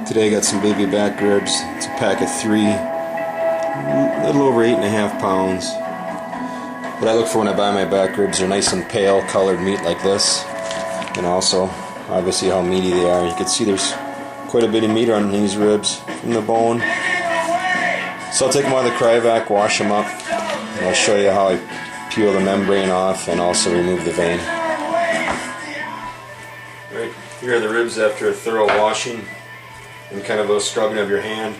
Today I got some baby back ribs. It's a pack of 3, a little over 8.5 pounds. What I look for when I buy my back ribs are nice and pale colored meat like this, and also obviously how meaty they are. You can see there's quite a bit of meat on these ribs from the bone. So I'll take them out of the cryovac, wash them up, and I'll show you how I peel the membrane off and also remove the vein. Right, here are the ribs after a thorough washing and kind of a scrubbing of your hand.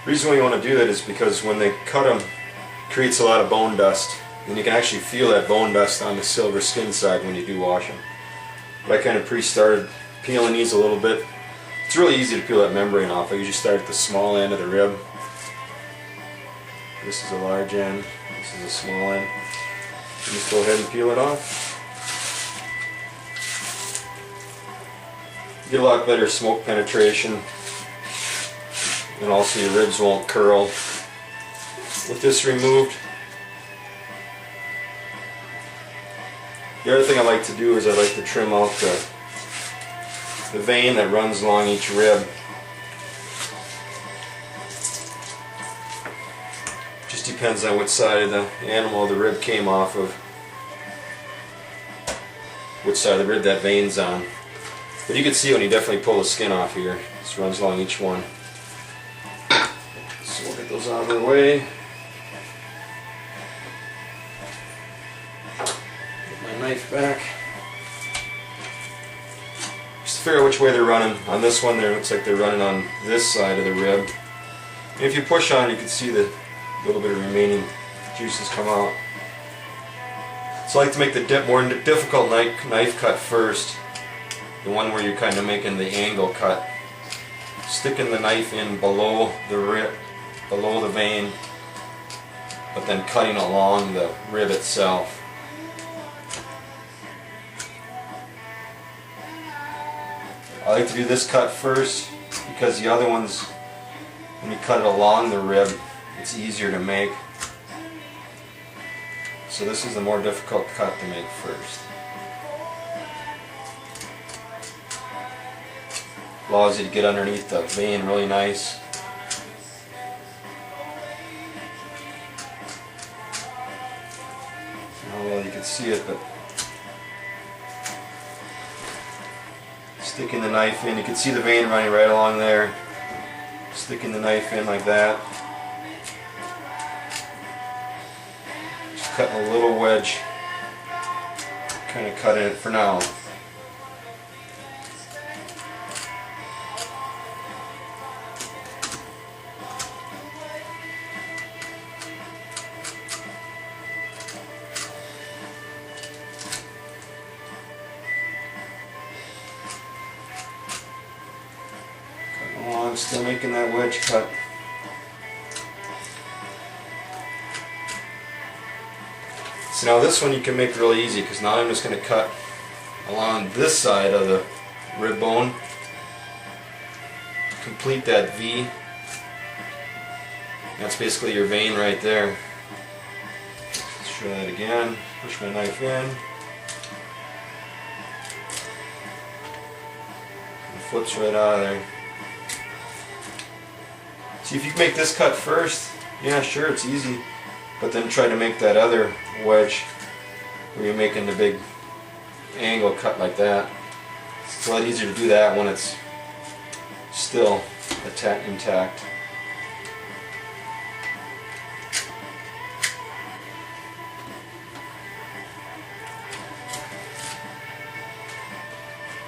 The reason why you want to do that is because when they cut them, it creates a lot of bone dust, and you can actually feel that bone dust on the silver skin side when you do wash them. But I kind of pre-started peeling these a little bit. It's really easy to peel that membrane off. I usually start at the small end of the rib. This is a large end, this is a small end. You just go ahead and peel it off. You get a lot better smoke penetration, and also your ribs won't curl. With this removed, the other thing I like to do is I like to trim out the vein that runs along each rib. Just depends on which side of the animal the rib came off of, which side of the rib that vein's on. But you can see when you definitely pull the skin off here. This runs along each one. So we'll get those out of the way. Get my knife back. Just to figure out which way they're running. On this one there, it looks like they're running on this side of the rib. And if you push on, you can see the little bit of remaining juices come out. So I like to make the more difficult knife cut first. The one where you're kind of making the angle cut. Sticking the knife in below the rib, below the vein, but then cutting along the rib itself. I like to do this cut first because the other ones, when you cut it along the rib, it's easier to make. So this is the more difficult cut to make first. Allows you to get underneath the vein really nice. I don't know if you can see it, but sticking the knife in, you can see the vein running right along there. Sticking the knife in like that. Just cutting a little wedge. Kind of cutting it for now. I'm still making that wedge cut. So now this one you can make really easy, because now I'm just going to cut along this side of the rib bone, complete that V. That's basically your vein right there. Let's try that again. Push my knife in. It flips right out of there. See, if you make this cut first, yeah, sure, it's easy, but then try to make that other wedge where you're making the big angle cut like that. It's a lot easier to do that when it's still intact.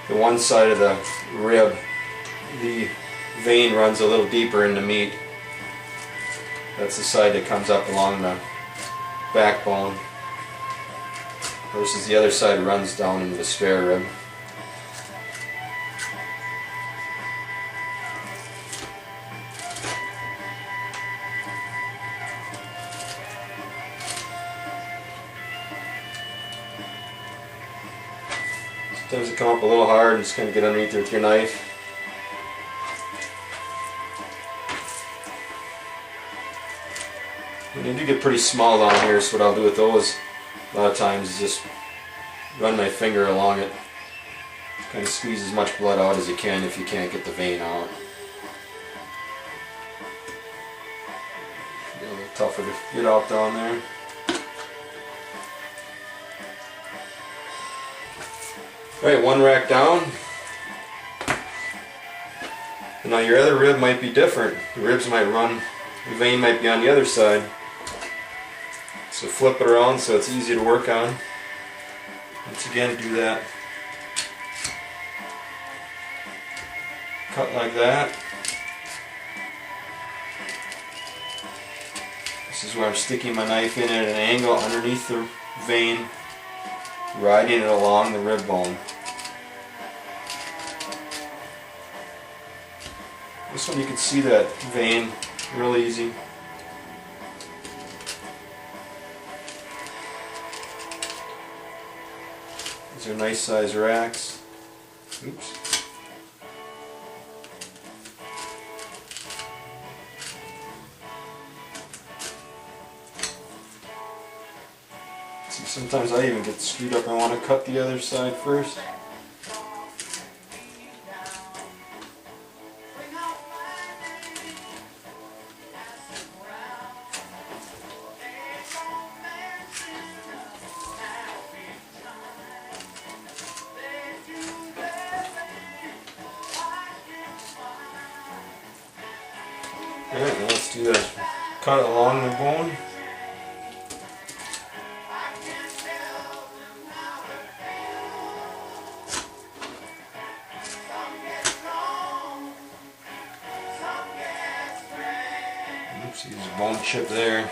The one side of the rib, the vein runs a little deeper in the meat. That's the side that comes up along the backbone, versus the other side runs down into the spare rib. Sometimes it come up a little hard and just kind of get underneath there with your knife. And they do get pretty small down here, so what I'll do with those a lot of times is just run my finger along it, kind of squeeze as much blood out as you can if you can't get the vein out. tougher to get out down there. Alright, one rack down. Now your other rib might be different. The ribs might run, the vein might be on the other side. So flip it around so it's easy to work on. Once again, do that. Cut like that. This is where I'm sticking my knife in at an angle underneath the vein, riding it along the rib bone. This one you can see that vein real easy. These are nice size racks. Oops. See, sometimes I even get screwed up. I want to cut the other side first. Alright, now let's do that. Cut it along the bone. Oops, there's a bone chip there.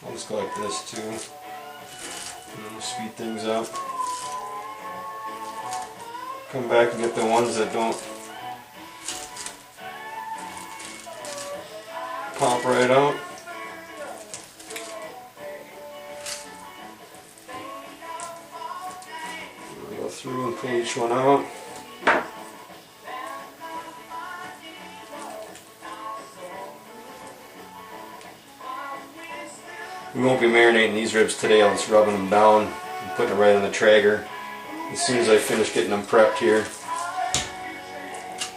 I'll just go like this too, and we'll speed things up. Come back and get the ones that don't pop right out. We'll go through and pull each one out. We won't be marinating these ribs today. I'll just rubbing them down and putting it right on the Traeger as soon as I finish getting them prepped here.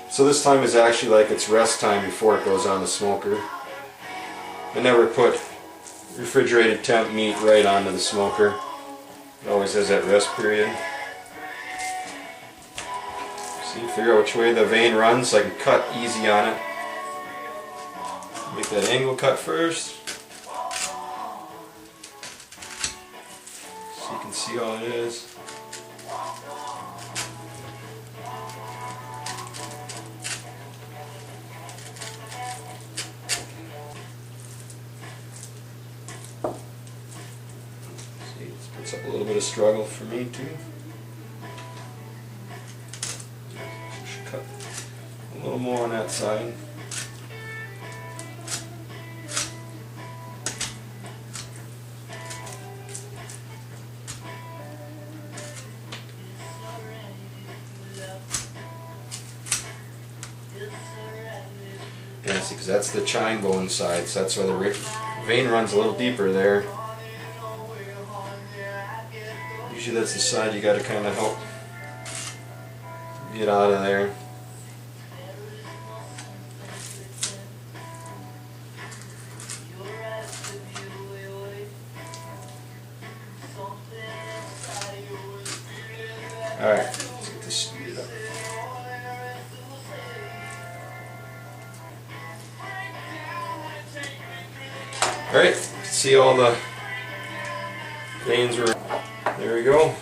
So this time is actually like it's rest time before it goes on the smoker. I never put refrigerated temp meat right onto the smoker. It always has that rest period. See, figure out which way the vein runs so I can cut easy on it. Make that angle cut first. So you can see how it is. It's up a little bit of struggle for me too. Should cut a little more on that side. Yeah, see, because that's the chine bone side, so that's why the vein runs a little deeper there. Usually that's the side you got to kind of help get out of there. Alright, let's get this speeded up. Alright, see all the veins were, there we go.